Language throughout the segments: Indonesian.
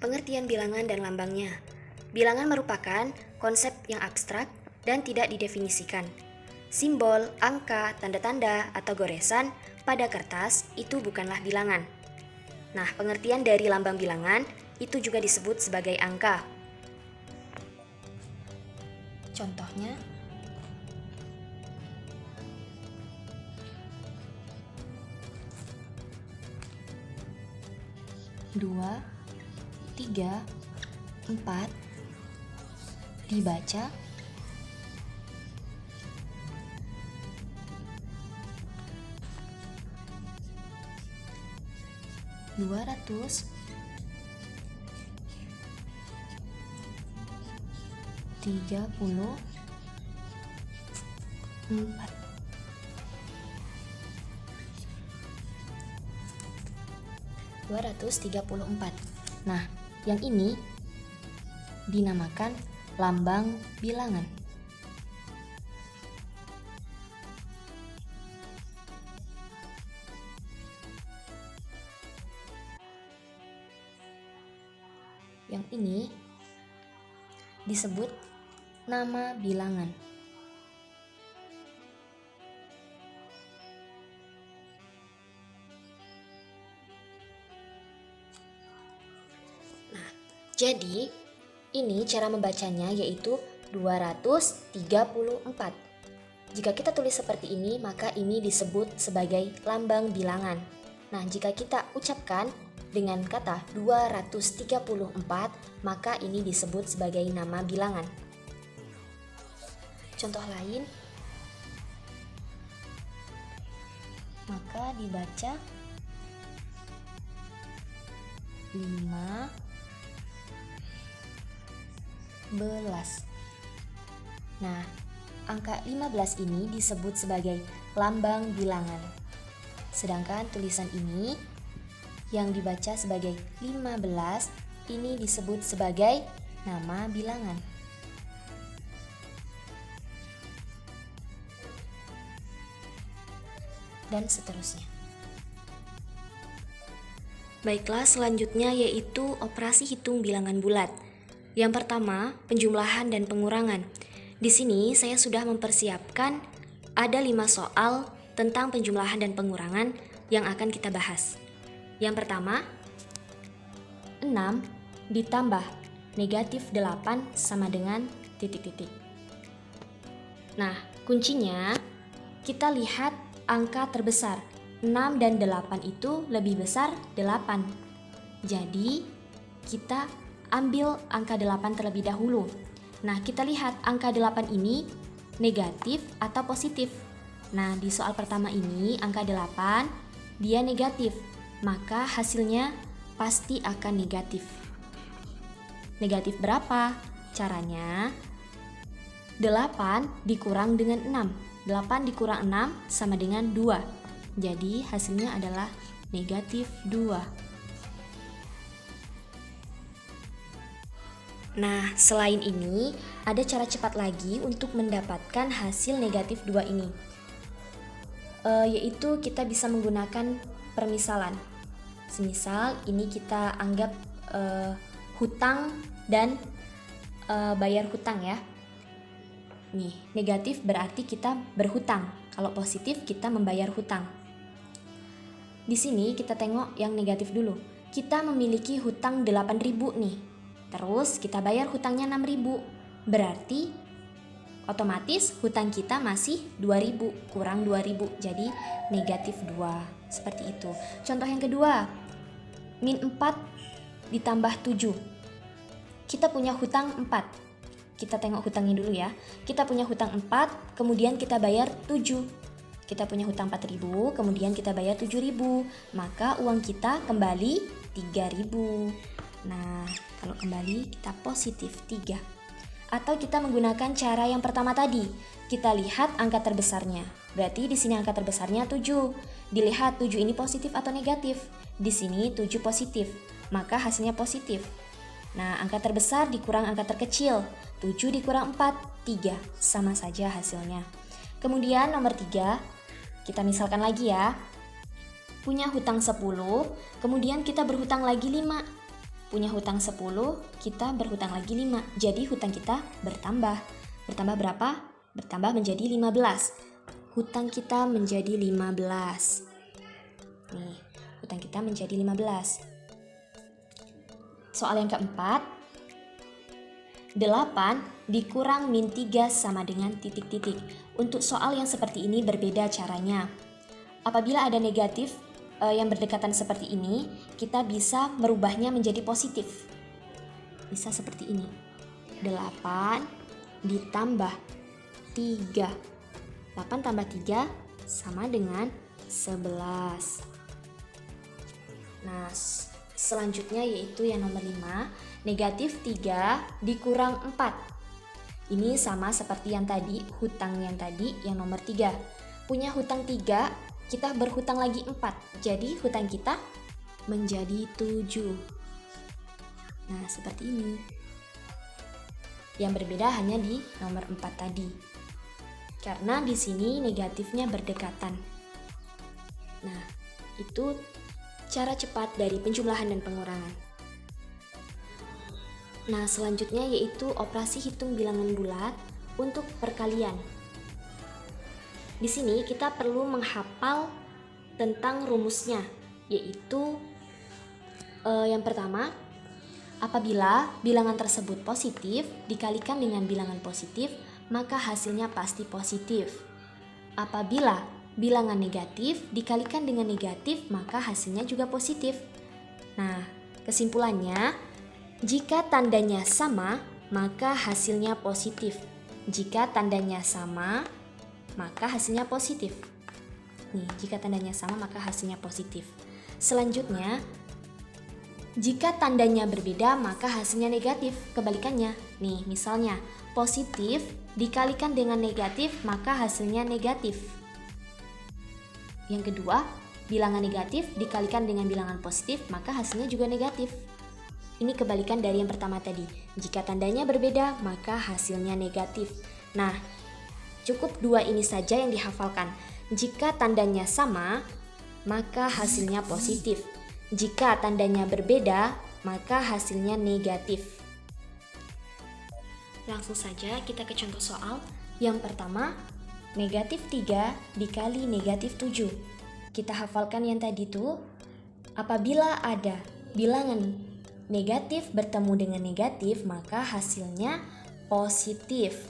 Pengertian bilangan dan lambangnya. Bilangan merupakan konsep yang abstrak dan tidak didefinisikan. Simbol, angka, tanda-tanda, atau goresan pada kertas itu bukanlah bilangan. Nah, pengertian dari lambang bilangan itu juga disebut sebagai angka. Contohnya, dua, 3, 4, dibaca, 234, 234. Nah, yang ini dinamakan lambang bilangan. Yang ini disebut nama bilangan. Nah, jadi ini cara membacanya yaitu 234. Jika kita tulis seperti ini, maka ini disebut sebagai lambang bilangan. Nah, jika kita ucapkan dengan kata 234, maka ini disebut sebagai nama bilangan. Contoh lain, maka dibaca 15. Nah, angka 15 ini disebut sebagai lambang bilangan. Sedangkan tulisan ini yang dibaca sebagai 15 ini disebut sebagai nama bilangan. Dan seterusnya. Baiklah, selanjutnya yaitu operasi hitung bilangan bulat. Yang pertama, penjumlahan dan pengurangan. Di sini saya sudah mempersiapkan ada 5 soal tentang penjumlahan dan pengurangan yang akan kita bahas. Yang pertama, 6 ditambah negatif 8 sama dengan titik-titik. Nah, kuncinya kita lihat angka terbesar. 6 dan 8 itu lebih besar 8. Jadi, kita ambil angka 8 terlebih dahulu. Nah, kita lihat angka 8 ini negatif atau positif. Nah, di soal pertama ini angka 8 dia negatif, maka hasilnya pasti akan negatif. Negatif berapa? Caranya 8 dikurang dengan 6. 8 dikurang 6 sama dengan 2. Jadi hasilnya adalah negatif 2. Nah, selain ini, ada cara cepat lagi untuk mendapatkan hasil negatif 2 ini. Yaitu kita bisa menggunakan permisalan. Semisal ini kita anggap hutang dan bayar hutang ya. Nih, negatif berarti kita berhutang. Kalau positif kita membayar hutang. Di sini kita tengok yang negatif dulu. Kita memiliki hutang 8.000 nih. Terus kita bayar hutangnya 6.000. Berarti otomatis hutang kita masih 2.000 kurang 2.000. Jadi negatif 2. Seperti itu. Contoh yang kedua. Min 4 ditambah 7. Kita punya hutang 4. Kita tengok hutangnya dulu ya. Kita punya hutang 4, kemudian kita bayar 7. Kita punya hutang 4.000, kemudian kita bayar 7.000. Maka uang kita kembali 3.000. Nah, kalau kembali kita positif 3. Atau kita menggunakan cara yang pertama tadi. Kita lihat angka terbesarnya. Berarti di sini angka terbesarnya 7. Dilihat 7 ini positif atau negatif. Di sini 7 positif. Maka hasilnya positif. Nah, angka terbesar dikurang angka terkecil. 7 dikurang 4, 3. Sama saja hasilnya. Kemudian nomor 3, kita misalkan lagi ya. Punya hutang 10, kemudian kita berhutang lagi 5. punya hutang 10, kita berhutang lagi 5. Jadi hutang kita bertambah. Bertambah berapa? Bertambah menjadi 15. Hutang kita menjadi 15. Nih, hutang kita menjadi 15. Soal yang keempat, 8 dikurang min 3 sama dengan titik-titik. Untuk soal yang seperti ini berbeda caranya. Apabila ada negatif yang berdekatan seperti ini, kita bisa merubahnya menjadi positif. Bisa seperti ini. 8 ditambah 3. 8 tambah 3 sama dengan 11. Nah, selanjutnya yaitu yang nomor 5, negatif 3 dikurang 4. Ini sama seperti yang tadi, hutang yang tadi yang nomor 3. Punya hutang 3, kita berhutang lagi 4. Jadi hutang kita menjadi 7. Nah, seperti ini. Yang berbeda hanya di nomor 4 tadi. Karena di sini negatifnya berdekatan. Nah, itu cara cepat dari penjumlahan dan pengurangan. Nah, selanjutnya yaitu operasi hitung bilangan bulat untuk perkalian. Di sini kita perlu menghafal tentang rumusnya, yaitu yang pertama, apabila bilangan tersebut positif dikalikan dengan bilangan positif, maka hasilnya pasti positif. Apabila bilangan negatif dikalikan dengan negatif, maka hasilnya juga positif. Nah, kesimpulannya, jika tandanya sama, maka hasilnya positif. Jika tandanya sama, maka hasilnya positif. Nih, jika tandanya sama, maka hasilnya positif. Selanjutnya, jika tandanya berbeda, maka hasilnya negatif. Kebalikannya, nih misalnya, positif dikalikan dengan negatif, maka hasilnya negatif. Yang kedua, bilangan negatif dikalikan dengan bilangan positif, maka hasilnya juga negatif. Ini kebalikan dari yang pertama tadi. Jika tandanya berbeda, maka hasilnya negatif. Nah, cukup 2 ini saja yang dihafalkan. Jika tandanya sama, maka hasilnya positif. Jika tandanya berbeda, maka hasilnya negatif. Langsung saja kita ke contoh soal. Yang pertama, negatif 3 dikali negatif 7. Kita hafalkan yang tadi tuh. Apabila ada bilangan negatif bertemu dengan negatif, maka hasilnya positif.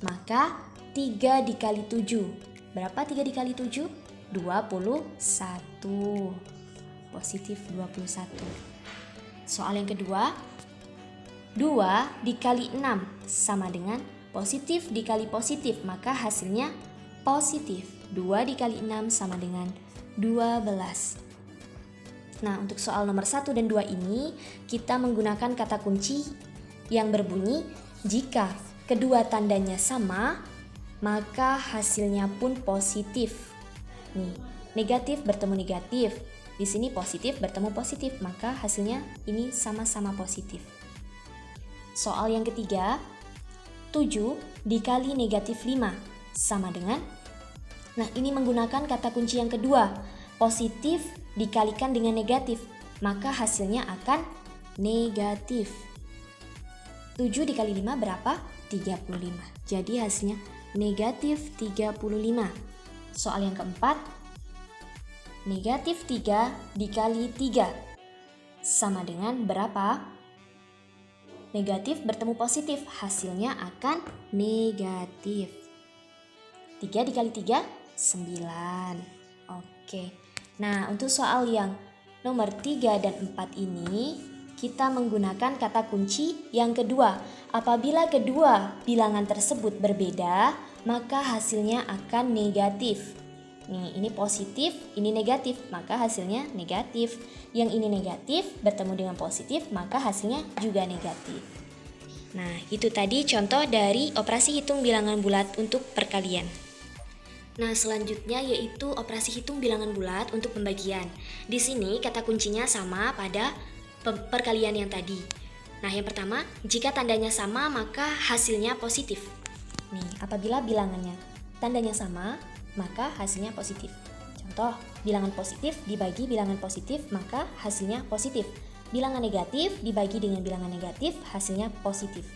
Maka 3 dikali 7. Berapa 3 dikali 7? 21. Positif 21. Soal yang kedua, 2 dikali 6 sama dengan positif dikali positif, maka hasilnya positif. 2 dikali 6 sama dengan 12. Nah, untuk soal nomor 1 dan 2 ini, kita menggunakan kata kunci yang berbunyi, jika kedua tandanya sama, maka hasilnya pun positif. Nih, negatif bertemu negatif. Di sini positif bertemu positif, maka hasilnya ini sama-sama positif. Soal yang ketiga, 7 dikali negatif 5 sama dengan, nah ini menggunakan kata kunci yang kedua, positif dikalikan dengan negatif, maka hasilnya akan negatif. 7 dikali 5 berapa? 35. Jadi hasilnya negatif 35. Soal yang keempat, negatif 3 dikali 3 sama dengan berapa? Negatif bertemu positif, hasilnya akan negatif. 3 dikali 3, 9. Oke. Nah, untuk soal yang nomor 3 dan 4 ini, kita menggunakan kata kunci yang kedua. Apabila kedua bilangan tersebut berbeda, maka hasilnya akan negatif. Nih, ini positif, ini negatif, maka hasilnya negatif. Yang ini negatif bertemu dengan positif, maka hasilnya juga negatif. Nah, itu tadi contoh dari operasi hitung bilangan bulat untuk perkalian. Nah, selanjutnya yaitu operasi hitung bilangan bulat untuk pembagian. Di sini kata kuncinya sama pada perkalian yang tadi. Nah, yang pertama, jika tandanya sama maka hasilnya positif. Nih, apabila bilangannya tandanya sama, maka hasilnya positif. Contoh, bilangan positif dibagi bilangan positif, maka hasilnya positif. bilangan negatif dibagi dengan bilangan negatif, hasilnya positif.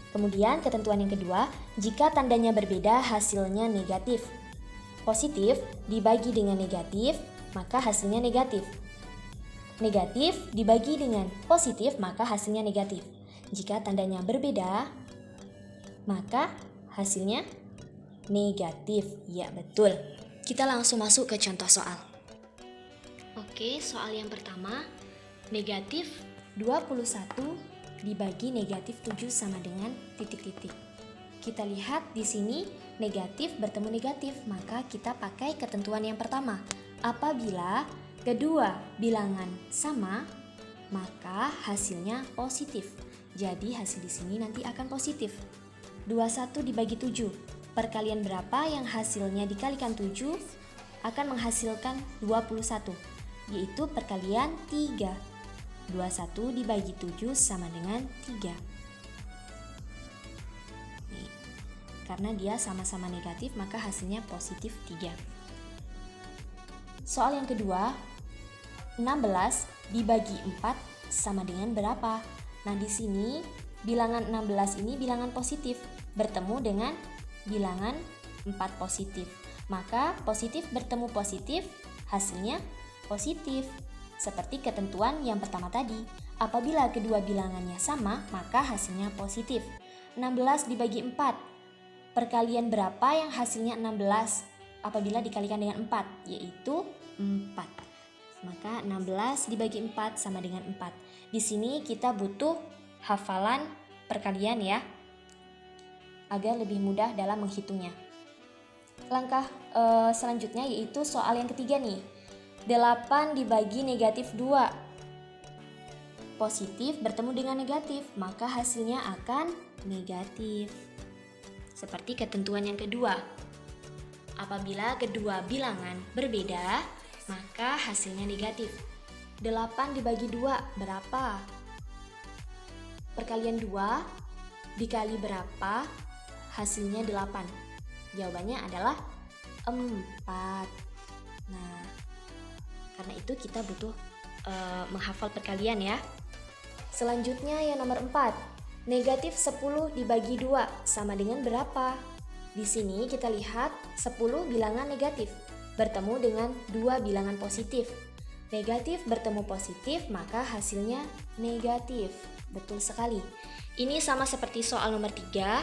Kemudian ketentuan yang kedua, jika tandanya berbeda, hasilnya negatif. Positif dibagi dengan negatif, maka hasilnya negatif. Negatif dibagi dengan positif, maka hasilnya negatif. Jika tandanya berbeda, maka hasilnya negatif. Ya, betul. Kita langsung masuk ke contoh soal. Oke, soal yang pertama, negatif 21 dibagi negatif 7 sama dengan titik-titik. Kita lihat di sini negatif bertemu negatif, maka kita pakai ketentuan yang pertama. Apabila kedua bilangan sama, maka hasilnya positif. Jadi hasil di sini nanti akan positif. 21 dibagi 7. Perkalian berapa yang hasilnya dikalikan 7 akan menghasilkan 21, yaitu perkalian 3. 21 dibagi 7 sama dengan 3. Nih, karena dia sama-sama negatif, maka hasilnya positif 3. Soal yang kedua, 16 dibagi 4 sama dengan berapa? Nah, di sini bilangan 16 ini bilangan positif bertemu dengan bilangan 4 positif. Maka positif bertemu positif, hasilnya positif. Seperti ketentuan yang pertama tadi, apabila kedua bilangannya sama, maka hasilnya positif. 16 dibagi 4. Perkalian berapa yang hasilnya 16 apabila dikalikan dengan 4, yaitu 4. Maka 16 dibagi 4 sama dengan 4. Di sini kita butuh hafalan perkalian ya, agar lebih mudah dalam menghitungnya. Langkah selanjutnya yaitu soal yang ketiga nih. 8 dibagi negatif 2. Positif bertemu dengan negatif, maka hasilnya akan negatif. Seperti ketentuan yang kedua. Apabila kedua bilangan berbeda, maka hasilnya negatif. 8 dibagi 2 berapa? Perkalian 2 dikali berapa? Hasilnya 8. Jawabannya adalah 4. Nah, karena itu kita butuh menghafal perkalian ya. Selanjutnya yang nomor 4. Negatif 10 dibagi 2 sama dengan berapa? Di sini kita lihat 10 bilangan negatif bertemu dengan 2 bilangan positif. Negatif bertemu positif, maka hasilnya negatif. Betul sekali. Ini sama seperti soal nomor 3.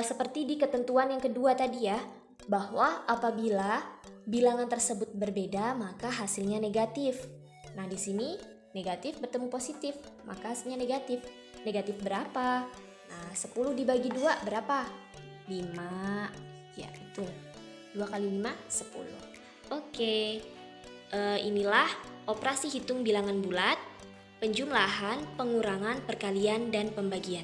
Seperti di ketentuan yang kedua tadi ya, bahwa apabila bilangan tersebut berbeda, maka hasilnya negatif. Nah, di sini negatif bertemu positif, maka hasilnya negatif. Negatif berapa? Nah, 10 dibagi 2 berapa? 5. Ya, betul. 2 kali 5, 10. Oke, inilah operasi hitung bilangan bulat, penjumlahan, pengurangan, perkalian, dan pembagian.